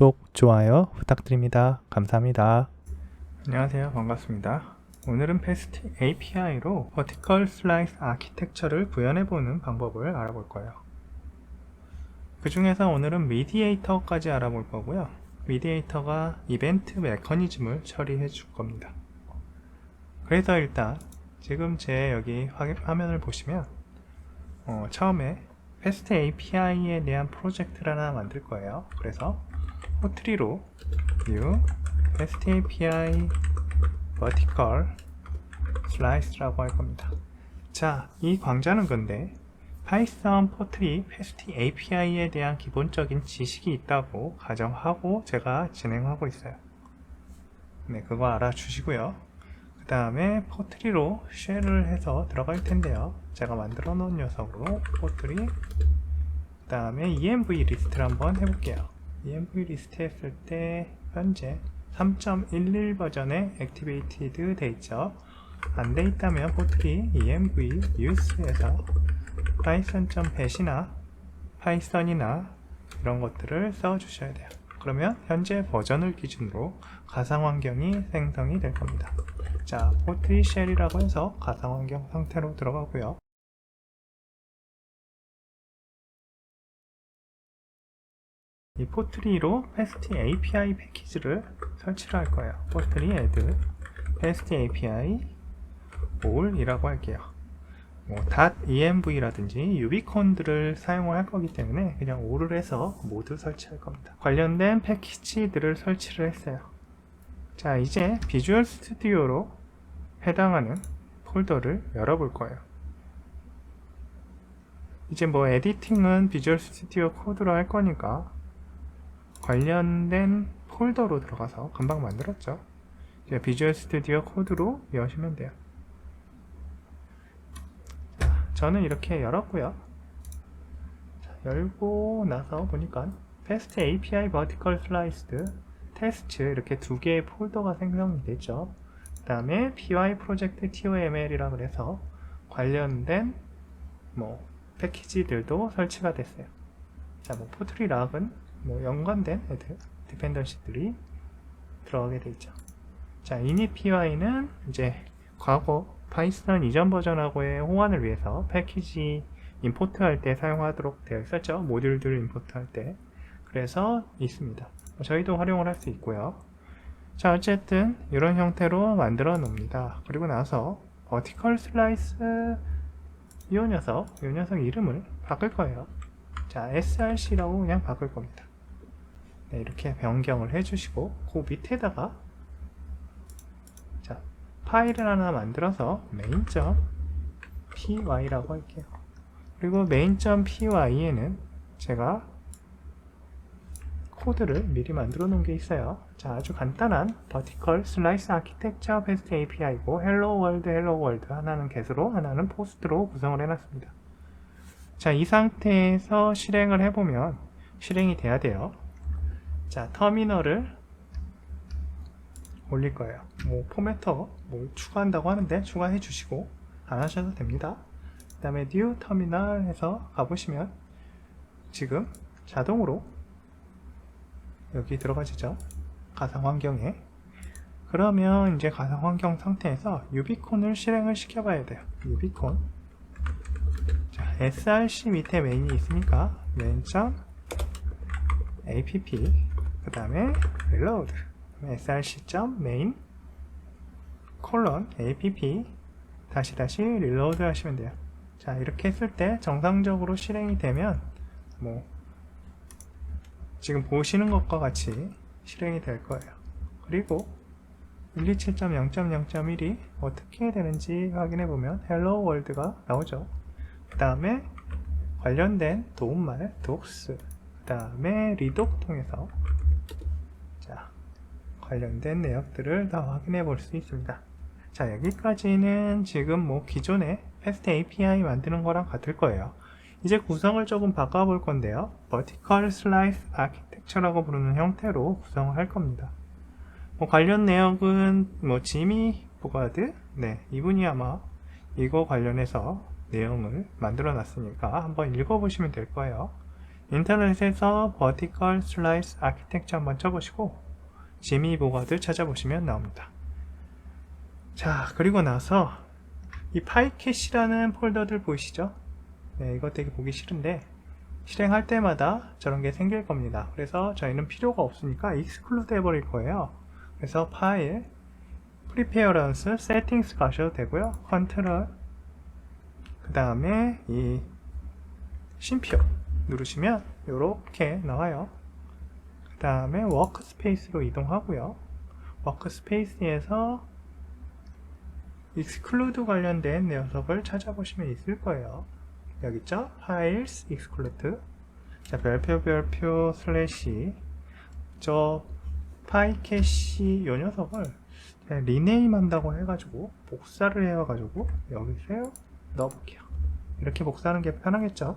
구독, 좋아요 부탁드립니다. 감사합니다. 안녕하세요. 반갑습니다. 오늘은 패스트 API로 Vertical Slice 아키텍처를 구현해보는 방법을 알아볼 거예요. 그 중에서 오늘은 미디에이터까지 알아볼 거고요. 미디에이터가 이벤트 메커니즘을 처리해 줄 겁니다. 그래서 일단 지금 제 여기 화면을 보시면 처음에 패스트 API에 대한 프로젝트를 하나 만들 거예요. 그래서 포트리로 new 패스트 API vertical slice라고 할 겁니다. 자, 이 광자는 근데 파이썬 포트리 패스트 API에 대한 기본적인 지식이 있다고 가정하고 제가 진행하고 있어요. 네, 그거 알아주시고요. 그 다음에 포트리로 쉘을 해서 들어갈 텐데요. 제가 만들어 놓은 녀석으로 포트리, 그 다음에 env 리스트를 한번 해볼게요. env 리스트 했을 때 현재 3.11 버전에 액티베이티드 돼 있죠. 안 돼 있다면 포트리 env use에서 python.bat이나 파이썬이나 이런 것들을 써 주셔야 돼요. 그러면 현재 버전을 기준으로 가상 환경이 생성이 될 겁니다. 자, 포트리 쉘이라고 해서 가상 환경 상태로 들어가고요. 이 포트리로 패스트 API 패키지를 설치를 할 거예요. 포트리 add 패스트 API all 이라고 할게요. .env라든지 유비콘들을 사용을 할 거기 때문에 그냥 all을 해서 모두 설치할 겁니다. 관련된 패키지들을 설치를 했어요. 자, 이제 비주얼 스튜디오로 해당하는 폴더를 열어볼 거예요. 이제 에디팅은 비주얼 스튜디오 코드로 할 거니까 관련된 폴더로 들어가서 금방 만들었죠. 이제 비주얼 스튜디오 코드로 여시면 돼요. 저는 이렇게 열었고요. 자, 열고 나서 보니까 패스트 API vertical sliced 테스트 이렇게 두 개의 폴더가 생성이 됐죠. 그 다음에 py 프로젝트 toml이라 그래서 관련된 패키지들도 설치가 됐어요. 자, 포트리 락은 연관된 애들 디펜던시들이 들어가게 돼 있죠. 자, init py는 이제 과거 파이썬 이전 버전하고의 호환을 위해서 패키지 임포트 할 때 사용하도록 되어 있었죠. 모듈들 임포트 할 때. 그래서 있습니다. 저희도 활용을 할 수 있고요. 자, 어쨌든 이런 형태로 만들어 놓습니다. 그리고 나서 vertical slice 이 녀석 이름을 바꿀 거예요. 자, src라고 그냥 바꿀 겁니다. 네, 이렇게 변경을 해주시고 그 밑에다가 자, 파일을 하나 만들어서 main.py라고 할게요. 그리고 main.py에는 제가 코드를 미리 만들어 놓은 게 있어요. 자, 아주 간단한 vertical slice architecture 패스트 API고 hello world 하나는 get으로 하나는 post로 구성을 해놨습니다. 자, 이 상태에서 실행을 해보면 실행이 돼야 돼요. 자, 터미널을 올릴 거예요. 포매터 추가한다고 하는데 추가해 주시고 안 하셔도 됩니다. 그 다음에 new terminal 해서 가보시면 지금 자동으로 여기 들어가시죠. 가상 환경에. 그러면 이제 가상 환경 상태에서 유비콘을 실행을 시켜 봐야 돼요. 유비콘. 자, src 밑에 메인이 있으니까 main.app 그 다음에 reload src.main app 다시 reload 하시면 돼요. 자, 이렇게 했을 때 정상적으로 실행이 되면 지금 보시는 것과 같이 실행이 될 거예요. 그리고 127.0.0.1이 어떻게 되는지 확인해 보면 hello world가 나오죠. 그 다음에 관련된 도움말 docs 그 다음에 redoc 통해서 자, 관련된 내역들을 다 확인해 볼 수 있습니다. 자, 여기까지는 지금 기존에 패스트 API 만드는 거랑 같을 거예요. 이제 구성을 조금 바꿔볼 건데요. vertical slice architecture라고 부르는 형태로 구성을 할 겁니다. 관련 내역은 지미 보가드 이분이 아마 이거 관련해서 내용을 만들어 놨으니까 한번 읽어보시면 될 거예요. 인터넷에서 Vertical Slice Architecture 한번 쳐보시고 지미 보거드 찾아보시면 나옵니다. 자, 그리고 나서 이 파이캐시라는 폴더들 보이시죠? 네, 이거 되게 보기 싫은데 실행할 때마다 저런 게 생길 겁니다. 그래서 저희는 필요가 없으니까 exclude 해버릴 거예요. 그래서 파일, preference, settings 가셔도 되고요. 컨트롤, 그 다음에 이 쉼표 누르시면 이렇게 나와요. 그 다음에 워크스페이스로 이동하고요. 워크스페이스에서 exclude 관련된 녀석을 찾아보시면 있을 거예요. 여기 있죠? Files, exclude. 자, 별표 슬래시 저 파이캐시 요 녀석을 리네임 한다고 해가지고 복사를 해가지고 여기서 넣어볼게요. 이렇게 복사하는 게 편하겠죠?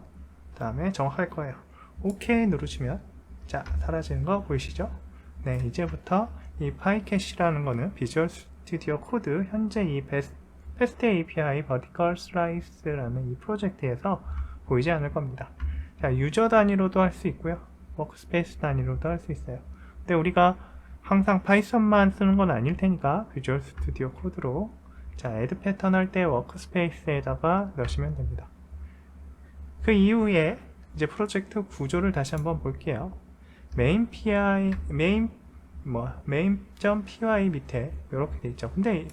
그 다음에 정확할 거예요. OK 누르시면 자, 사라지는 거 보이시죠? 네, 이제부터 이 파이캐시라는 거는 비주얼 스튜디오 코드 현재 이 패스트 API Vertical Slice라는 이 프로젝트에서 보이지 않을 겁니다. 자, 유저 단위로도 할 수 있고요. 워크스페이스 단위로도 할 수 있어요. 근데 우리가 항상 파이썬만 쓰는 건 아닐 테니까 비주얼 스튜디오 코드로 자, 애드 패턴 할 때 워크스페이스에다가 넣으시면 됩니다. 그 이후에 이제 프로젝트 구조를 다시 한번 볼게요. main.py 밑에 이렇게 돼 있죠. 근데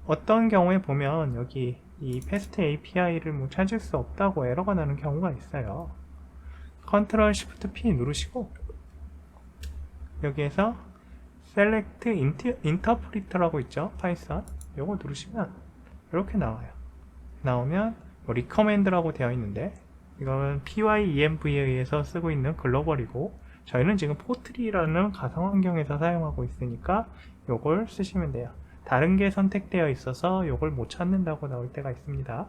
어떤 경우에 보면 여기 이 패스트 API를 뭐 찾을 수 없다고 에러가 나는 경우가 있어요. 컨트롤 시프트 P 누르시고 여기에서 select interpreter라고 있죠. 파이썬 요거 누르시면 이렇게 나와요. 나오면 뭐 recommend라고 되어 있는데 이건 PyEnv에 의해서 쓰고 있는 글로벌이고 저희는 지금 포트리라는 가상 환경에서 사용하고 있으니까 요걸 쓰시면 돼요. 다른 게 선택되어 있어서 요걸 못 찾는다고 나올 때가 있습니다.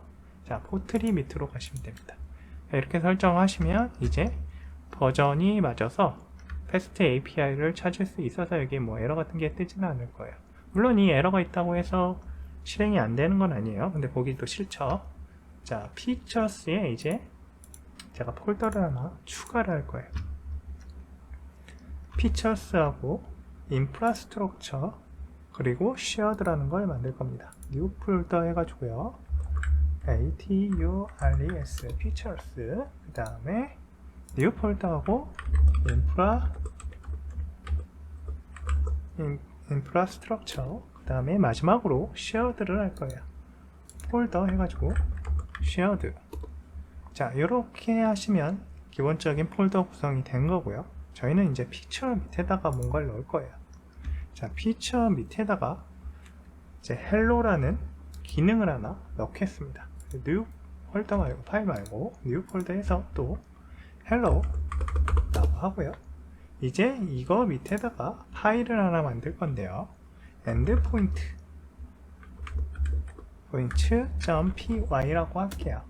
자, 포트리 밑으로 가시면 됩니다. 자, 이렇게 설정하시면 이제 버전이 맞아서 패스트 API를 찾을 수 있어서 여기 뭐 에러 같은 게 뜨지는 않을 거예요. 물론 이 에러가 있다고 해서 실행이 안 되는 건 아니에요. 근데 보기도 싫죠. 자, Pictures에 이제 제가 폴더를 하나 추가를 할 거예요. Pictures하고 Infrastructure 그리고 Shared라는 걸 만들 겁니다. New 폴더 해가지고요. ATURES Pictures 그 다음에 New 폴더하고 Infrastructure 그 다음에 마지막으로 Shared를 할 거예요. 폴더 해가지고 Shared. 자, 이렇게 하시면 기본적인 폴더 구성이 된 거고요. 저희는 이제 피처 밑에다가 뭔가를 넣을 거예요. 자, 피처 밑에다가 이제 헬로라는 기능을 하나 넣겠습니다. 뉴 폴더 말고 파일 말고 뉴 폴더에서 또 헬로 라고 하고요. 이제 이거 밑에다가 파일을 하나 만들 건데요. endpoint.py라고 할게요.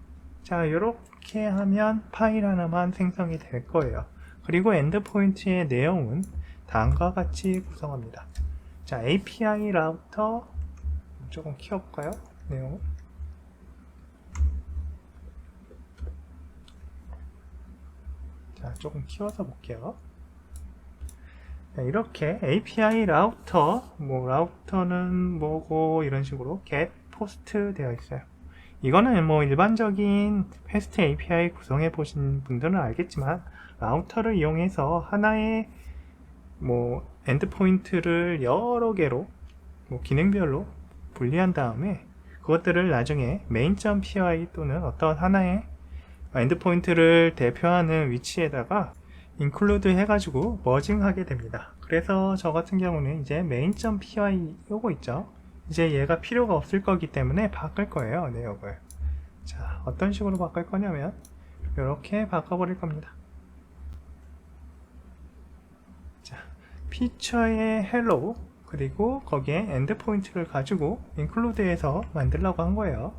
자, 이렇게 하면 파일 하나만 생성이 될 거예요. 그리고 엔드포인트의 내용은 다음과 같이 구성합니다. 자, API 라우터 조금 키워볼까요? 내용. 자, 조금 키워서 볼게요. 자, 이렇게 API 라우터, 뭐 라우터는 뭐고 이런 식으로 get, post 되어 있어요. 이거는 뭐 일반적인 패스트 API 구성해 보신 분들은 알겠지만 라우터를 이용해서 하나의 뭐 엔드포인트를 여러 개로 뭐 기능별로 분리한 다음에 그것들을 나중에 main.py 또는 어떤 하나의 엔드포인트를 대표하는 위치에다가 include 해가지고 머징하게 됩니다. 그래서 저 같은 경우는 이제 main.py 요거 있죠. 이제 얘가 필요가 없을 거기 때문에 바꿀 거예요, 내역을. 자, 어떤 식으로 바꿀 거냐면 이렇게 바꿔버릴 겁니다. 자, 피처의 hello 그리고 거기에 endpoint를 가지고 include해서 만들려고 한 거예요.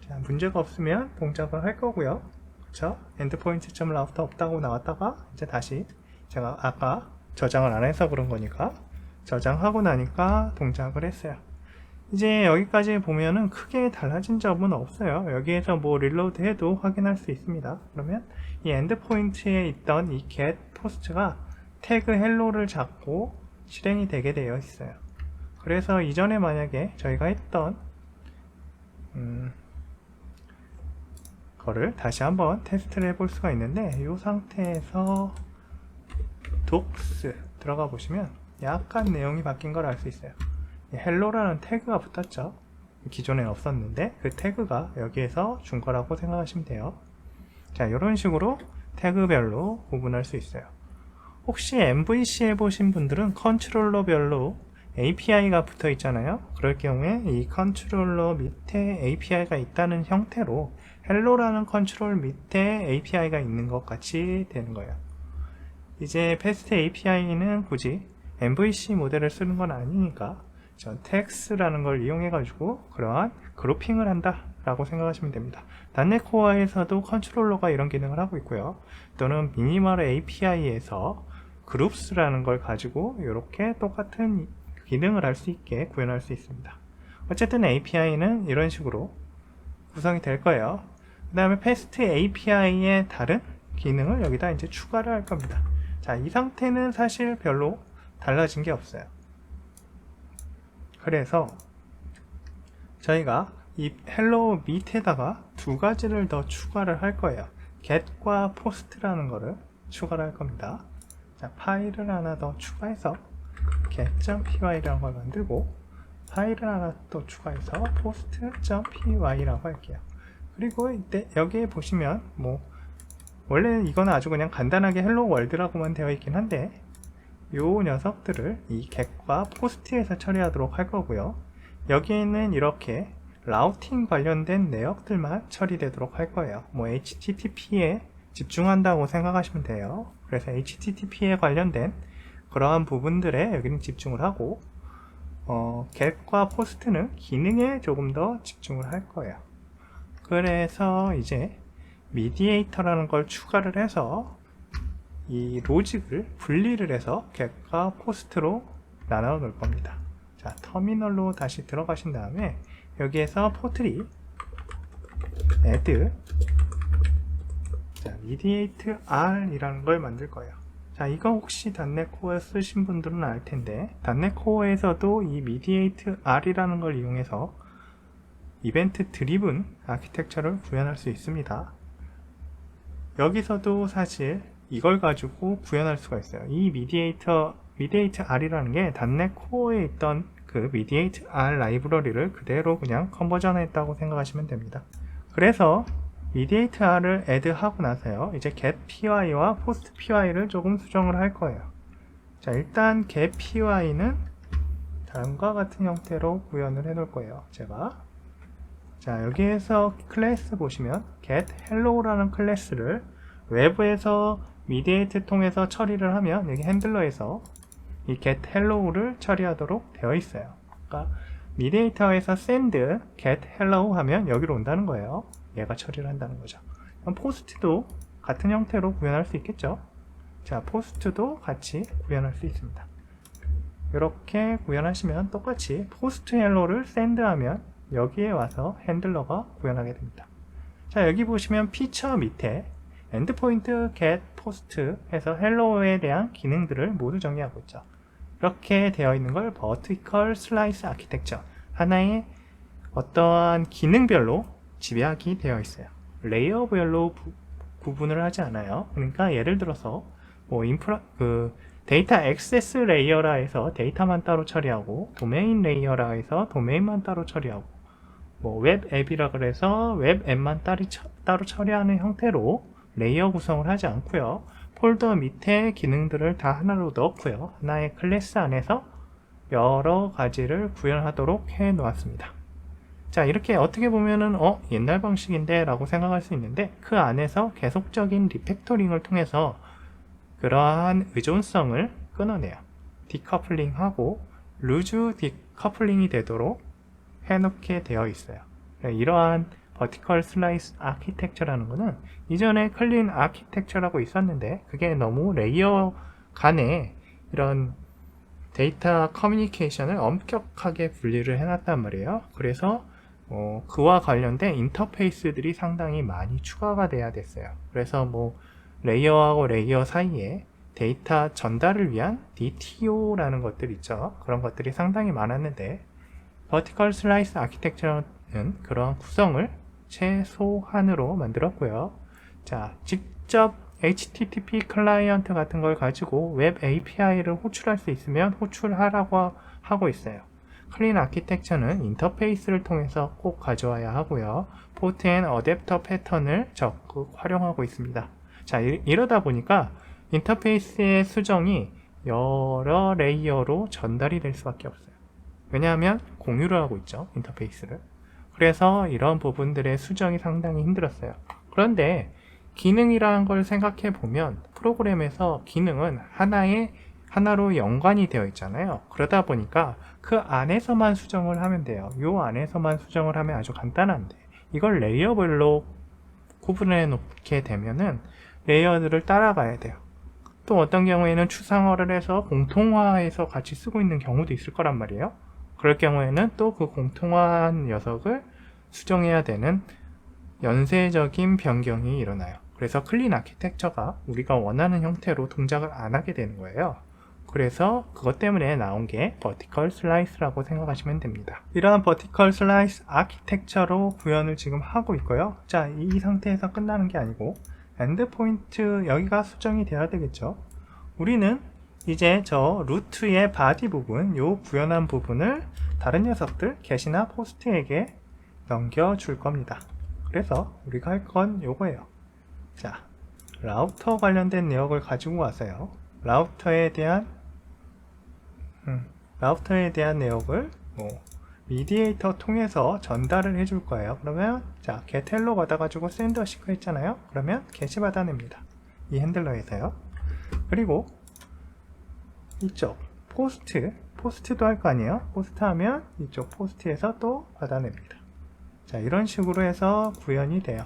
자, 문제가 없으면 동작을 할 거고요. 그쵸? endpoint.router 없다고 나왔다가 이제 다시 제가 아까 저장을 안 해서 그런 거니까 저장하고 나니까 동작을 했어요. 이제 여기까지 보면은 크게 달라진 점은 없어요. 여기에서 뭐 릴로드 해도 확인할 수 있습니다. 그러면 이 엔드포인트에 있던 이 get post가 태그 hello를 잡고 실행이 되게 되어 있어요. 그래서 이전에 만약에 저희가 했던 거를 다시 한번 테스트를 해볼 수가 있는데, 이 상태에서 docs 들어가 보시면 약간 내용이 바뀐 걸 알 수 있어요. hello라는 태그가 붙었죠. 기존에 없었는데 그 태그가 여기에서 준 거라고 생각하시면 돼요. 자, 이런 식으로 태그별로 구분할 수 있어요. 혹시 MVC 해보신 분들은 컨트롤러별로 API가 붙어 있잖아요. 그럴 경우에 이 컨트롤러 밑에 API가 있다는 형태로 hello라는 컨트롤 밑에 API가 있는 것 같이 되는 거예요. 이제 패스트 API는 굳이 MVC 모델을 쓰는 건 아니니까 저 tex라는 걸 이용해 가지고 그러한 그룹핑을 한다 라고 생각하시면 됩니다. .NET 코어에서도 컨트롤러가 이런 기능을 하고 있고요. 또는 미니멀 API에서 groups라는 걸 가지고 이렇게 똑같은 기능을 할 수 있게 구현할 수 있습니다. 어쨌든 API는 이런 식으로 구성이 될 거예요. 그 다음에 패스트 API의 다른 기능을 여기다 이제 추가를 할 겁니다. 자, 이 상태는 사실 별로 달라진 게 없어요. 그래서 저희가 이 hello 밑에다가 두 가지를 더 추가를 할 거예요. get과 post라는 거를 추가를 할 겁니다. 자, 파일을 하나 더 추가해서 get.py라는 걸 만들고, 파일을 하나 또 추가해서 post.py라고 할게요. 그리고 이때 여기에 보시면 뭐 원래 이거는 아주 그냥 간단하게 헬로 월드라고만 되어 있긴 한데, 요 녀석들을 이 get과 post에서 처리하도록 할 거고요. 여기에는 이렇게 라우팅 관련된 내역들만 처리되도록 할 거예요. 뭐 HTTP에 집중한다고 생각하시면 돼요. 그래서 HTTP에 관련된 그러한 부분들에 여기는 집중을 하고, get과 post는 기능에 조금 더 집중을 할 거예요. 그래서 이제 mediator라는 걸 추가를 해서 이 로직을 분리를 해서 get과 post로 나눠 놓을 겁니다. 자, 터미널로 다시 들어가신 다음에 여기에서 포트리 add mediate r 이라는 걸 만들 거예요. 자, 이거 혹시 .NET 코어 쓰신 분들은 알 텐데, .NET 코어에서도 이 mediate r이라는 걸 이용해서 이벤트 드리븐 아키텍처를 구현할 수 있습니다. 여기서도 사실 이걸 가지고 구현할 수가 있어요. 이 mediate r이라는 게 .NET 코어에 있던 그 mediate r 라이브러리를 그대로 그냥 컨버전 했다고 생각하시면 됩니다. 그래서 mediate r을 add 하고 나서요, 이제 get py와 post py를 조금 수정을 할 거예요. 자, 일단 get py는 다음과 같은 형태로 구현을 해 놓을 거예요. 자, 여기에서 클래스 보시면 get hello라는 클래스를 외부에서 mediate 통해서 처리를 하면 여기 핸들러에서 이 get hello를 처리하도록 되어 있어요. 그러니까 mediator에서 send get hello 하면 여기로 온다는 거예요. 얘가 처리를 한다는 거죠. 그럼 post도 같은 형태로 구현할 수 있겠죠. 자, post도 같이 구현할 수 있습니다. 이렇게 구현하시면 똑같이 post hello를 send 하면 여기에 와서 핸들러가 구현하게 됩니다. 자, 여기 보시면 피처 밑에 endpoint get post 해서 hello에 대한 기능들을 모두 정리하고 있죠. 이렇게 되어 있는 걸 vertical slice architecture, 하나의 어떠한 기능별로 집약이 되어 있어요. 레이어별로 구분을 하지 않아요. 그러니까 예를 들어서 뭐 데이터 액세스 레이어라 해서 데이터만 따로 처리하고, 도메인 레이어라 해서 도메인만 따로 처리하고, 뭐 웹 앱이라 그래서 웹 앱만 따로 처리하는 형태로 레이어 구성을 하지 않고요. 폴더 밑에 기능들을 다 하나로 넣고요. 하나의 클래스 안에서 여러 가지를 구현하도록 해 놓았습니다. 자, 이렇게 어떻게 보면은 옛날 방식인데 라고 생각할 수 있는데, 그 안에서 계속적인 리팩토링을 통해서 그러한 의존성을 끊어내요. 디커플링하고 루즈 디커플링이 되도록 해놓게 되어 있어요. 이러한 버티컬 슬라이스 아키텍처라는 거는 이전에 클린 아키텍처라고 있었는데, 그게 너무 레이어 간에 이런 데이터 커뮤니케이션을 엄격하게 분리를 해놨단 말이에요. 그래서 그와 관련된 인터페이스들이 상당히 많이 추가가 돼야 됐어요. 그래서 뭐 레이어하고 레이어 사이에 데이터 전달을 위한 DTO라는 것들 있죠. 그런 것들이 상당히 많았는데 Vertical Slice Architecture는 그런 구성을 최소한으로 만들었고요. 자, 직접 HTTP 클라이언트 같은 걸 가지고 웹 API를 호출할 수 있으면 호출하라고 하고 있어요. 클린 아키텍처는 인터페이스를 통해서 꼭 가져와야 하고요. 포트 앤 어댑터 패턴을 적극 활용하고 있습니다. 자, 이러다 보니까 인터페이스의 수정이 여러 레이어로 전달이 될 수밖에 없어요. 왜냐하면 공유를 하고 있죠, 인터페이스를. 그래서 이런 부분들의 수정이 상당히 힘들었어요. 그런데 기능이라는 걸 생각해 보면 프로그램에서 기능은 하나로 연관이 되어 있잖아요. 그러다 보니까 그 안에서만 수정을 하면 돼요. 이 안에서만 수정을 하면 아주 간단한데 이걸 레이어별로 구분해 놓게 되면은 레이어들을 따라가야 돼요. 또 어떤 경우에는 추상화를 해서 공통화해서 같이 쓰고 있는 경우도 있을 거란 말이에요. 그럴 경우에는 또 그 공통화한 녀석을 수정해야 되는 연쇄적인 변경이 일어나요. 그래서 클린 아키텍처가 우리가 원하는 형태로 동작을 안 하게 되는 거예요. 그래서 그것 때문에 나온 게 Vertical Slice라고 생각하시면 됩니다. 이러한 Vertical Slice 아키텍처로 구현을 지금 하고 있고요. 자, 이 상태에서 끝나는 게 아니고 엔드포인트 여기가 수정이 돼야 되겠죠. 우리는 이제 저 루트의 바디 부분, 요 구현한 부분을 다른 녀석들, get이나 post에게 넘겨줄 겁니다. 그래서 우리가 할 건 요거예요. 자, 라우터 관련된 내역을 가지고 와서요. 라우터에 대한 내역을 미디에이터 통해서 전달을 해줄 거예요. 그러면 자, get hello 받아가지고 send 시크 했잖아요. 그러면 get이 받아냅니다. 이 핸들러에서요. 그리고 이쪽 포스트도 할 거 아니에요. 포스트 하면 이쪽 포스트에서 또 받아냅니다. 자, 이런 식으로 해서 구현이 돼요.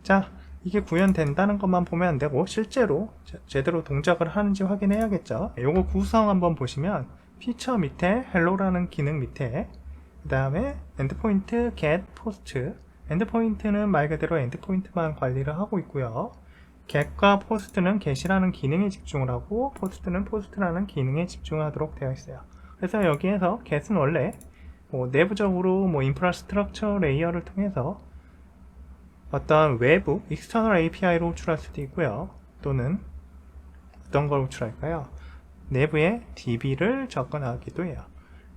자, 이게 구현된다는 것만 보면 안 되고 실제로 제대로 동작을 하는지 확인해야겠죠. 요거 구성 한번 보시면 피처 밑에 hello라는 기능 밑에 그 다음에 엔드포인트 get post, 엔드포인트는 말 그대로 엔드포인트만 관리를 하고 있고요. get과 post는 get이라는 기능에 집중을 하고 post는 post라는 기능에 집중하도록 되어 있어요. 그래서 여기에서 get은 원래 내부적으로 인프라스트럭처 레이어를 통해서 어떤 외부 external API로 호출할 수도 있고요. 또는 어떤 걸 호출할까요? 내부에 DB를 접근하기도 해요.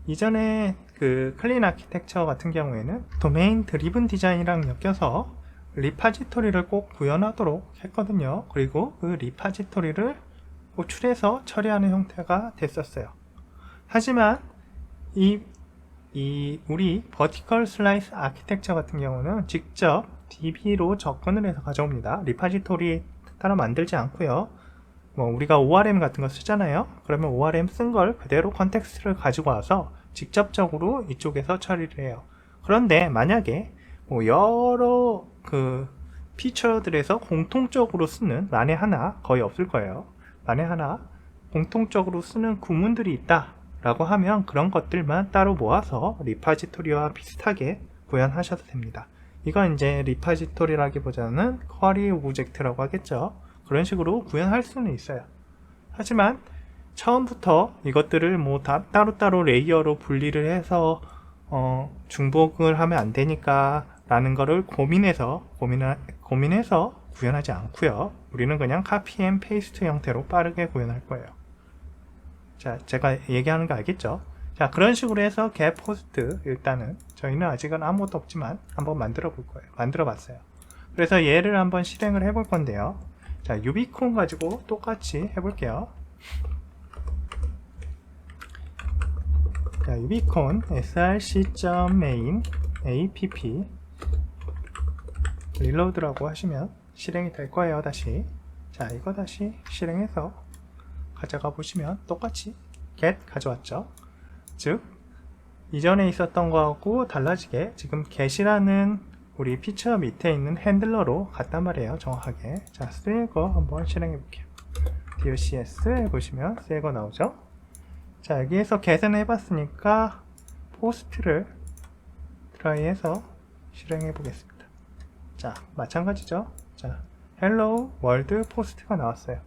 이전에 그 클린 아키텍처 같은 경우에는 도메인 드리븐 디자인이랑 엮여서 리파지토리를 꼭 구현하도록 했거든요. 그리고 그 리파지토리를 호출해서 처리하는 형태가 됐었어요. 하지만 우리 Vertical Slice Architecture 같은 경우는 직접 DB로 접근을 해서 가져옵니다. 리파지토리 따로 만들지 않고요. 우리가 ORM 같은 거 쓰잖아요. 그러면 ORM 쓴 걸 그대로 컨텍스트를 가지고 와서 직접적으로 이쪽에서 처리를 해요. 그런데 만약에 여러 그 피처들에서 공통적으로 쓰는, 만에 하나 거의 없을 거예요. 만에 하나 공통적으로 쓰는 구문들이 있다 라고 하면 그런 것들만 따로 모아서 리파지토리와 비슷하게 구현하셔도 됩니다. 이건 이제 리파지토리라기보다는 쿼리 오브젝트라고 하겠죠. 그런 식으로 구현할 수는 있어요. 하지만 처음부터 이것들을 따로따로 레이어로 분리를 해서 중복을 하면 안 되니까 라는 거를 고민해서 구현하지 않고요. 우리는 그냥 카피 앤 페이스트 형태로 빠르게 구현할 거예요. 자, 제가 얘기하는 거 알겠죠? 자, 그런 식으로 해서 get post 일단은 저희는 아직은 아무것도 없지만 한번 만들어 볼 거예요. 만들어 봤어요. 그래서 얘를 한번 실행을 해볼 건데요. 자, 유비콘 가지고 똑같이 해볼게요. 자, 유비콘 src.main app 릴로드라고 하시면 실행이 될 거예요. 다시 자, 이거 다시 실행해서 가져가 보시면 똑같이 get 가져왔죠. 즉 이전에 있었던 거하고 달라지게 지금 get이라는 우리 피처 밑에 있는 핸들러로 갔단 말이에요. 정확하게. 자, 새거 한번 실행해 볼게요. docs 해보시면 새거 나오죠. 자, 여기에서 get은 해봤으니까 post를 try해서 실행해 보겠습니다. 자, 마찬가지죠. 자, hello world post가 나왔어요.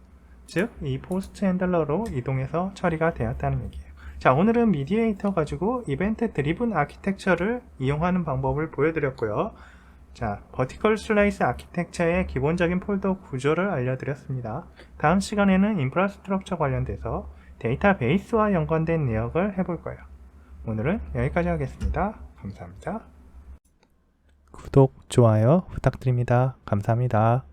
즉, 이 포스트 핸들러로 이동해서 처리가 되었다는 얘기예요. 자, 오늘은 미디에이터 가지고 이벤트 드리븐 아키텍처를 이용하는 방법을 보여드렸고요. 자, 버티컬 슬라이스 아키텍처의 기본적인 폴더 구조를 알려드렸습니다. 다음 시간에는 인프라스트럭처 관련돼서 데이터베이스와 연관된 내역을 해볼 거예요. 오늘은 여기까지 하겠습니다. 감사합니다. 구독, 좋아요 부탁드립니다. 감사합니다.